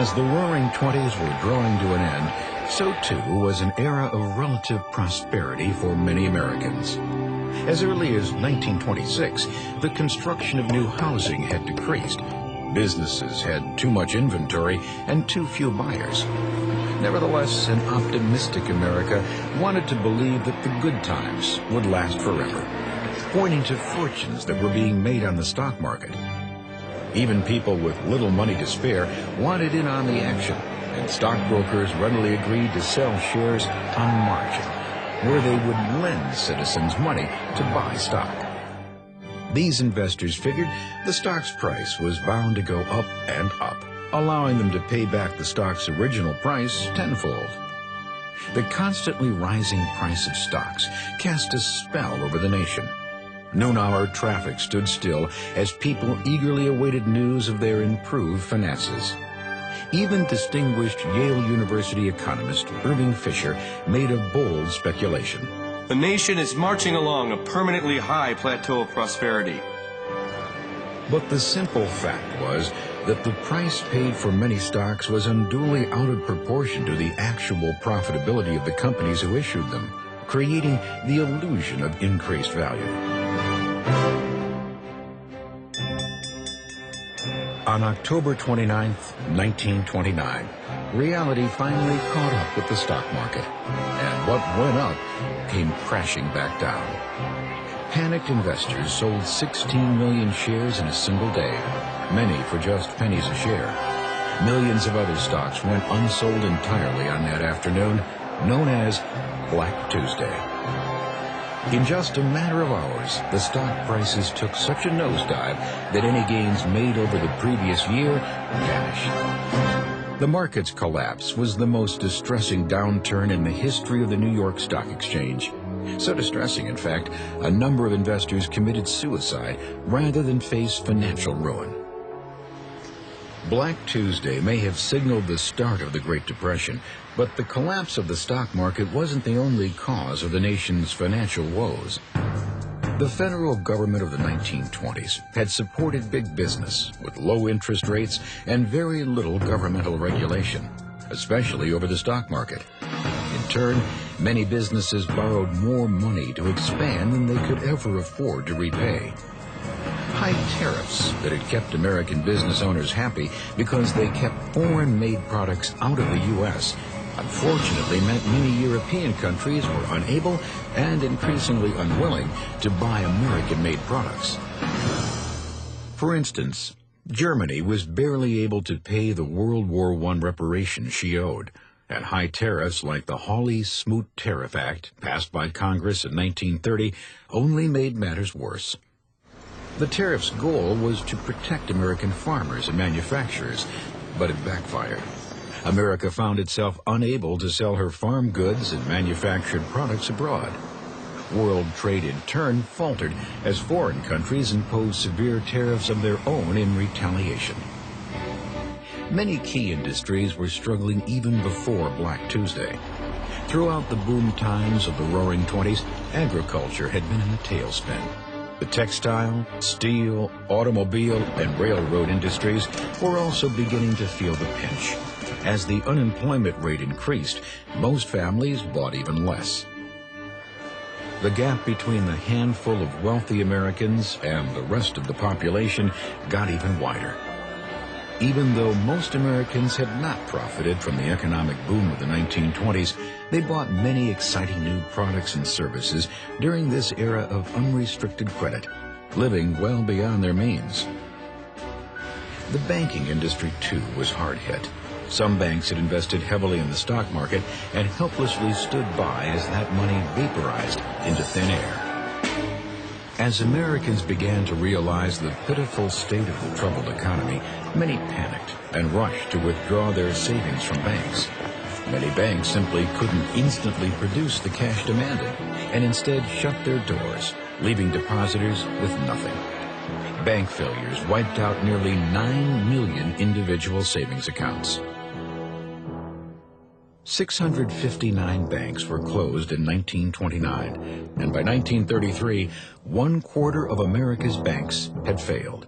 As the Roaring Twenties were drawing to an end, so too was an era of relative prosperity for many Americans. As early as 1926, the construction of new housing had decreased. Businesses had too much inventory and too few buyers. Nevertheless, an optimistic America wanted to believe that the good times would last forever, pointing to fortunes that were being made on the stock market. Even people with little money to spare wanted in on the action, and stockbrokers readily agreed to sell shares on margin, where they would lend citizens money to buy stock. These investors figured the stock's price was bound to go up and up, allowing them to pay back the stock's original price tenfold. The constantly rising price of stocks cast a spell over the nation. Noon-hour traffic stood still as people eagerly awaited news of their improved finances. Even distinguished Yale University economist Irving Fisher made a bold speculation. The nation is marching along a permanently high plateau of prosperity. But the simple fact was that the price paid for many stocks was unduly out of proportion to the actual profitability of the companies who issued them, creating the illusion of increased value. On October 29, 1929, reality finally caught up with the stock market, and what went up came crashing back down. Panicked investors sold 16 million shares in a single day, many for just pennies a share. Millions of other stocks went unsold entirely on that afternoon, known as Black Tuesday. In just a matter of hours, the stock prices took such a nosedive that any gains made over the previous year vanished. The market's collapse was the most distressing downturn in the history of the New York Stock Exchange. So distressing, in fact, a number of investors committed suicide rather than face financial ruin. Black Tuesday may have signaled the start of the Great Depression, but the collapse of the stock market wasn't the only cause of the nation's financial woes. The federal government of the 1920s had supported big business with low interest rates and very little governmental regulation, especially over the stock market. In turn, many businesses borrowed more money to expand than they could ever afford to repay. High tariffs that had kept American business owners happy because they kept foreign-made products out of the U.S. unfortunately meant many European countries were unable and increasingly unwilling to buy American-made products. For instance, Germany was barely able to pay the World War I reparations she owed, and high tariffs like the Hawley-Smoot Tariff Act, passed by Congress in 1930, only made matters worse. The tariff's goal was to protect American farmers and manufacturers, but it backfired. America found itself unable to sell her farm goods and manufactured products abroad. World trade in turn faltered as foreign countries imposed severe tariffs of their own in retaliation. Many key industries were struggling even before Black Tuesday. Throughout the boom times of the Roaring Twenties, agriculture had been in a tailspin. The textile, steel, automobile, and railroad industries were also beginning to feel the pinch. As the unemployment rate increased, most families bought even less. The gap between the handful of wealthy Americans and the rest of the population got even wider. Even though most Americans had not profited from the economic boom of the 1920s, they bought many exciting new products and services during this era of unrestricted credit, living well beyond their means. The banking industry, too, was hard hit. Some banks had invested heavily in the stock market and helplessly stood by as that money vaporized into thin air. As Americans began to realize the pitiful state of the troubled economy, many panicked and rushed to withdraw their savings from banks. Many banks simply couldn't instantly produce the cash demanded and instead shut their doors, leaving depositors with nothing. Bank failures wiped out nearly 9 million individual savings accounts. 659 banks were closed in 1929, and by 1933, 1/4 of America's banks had failed.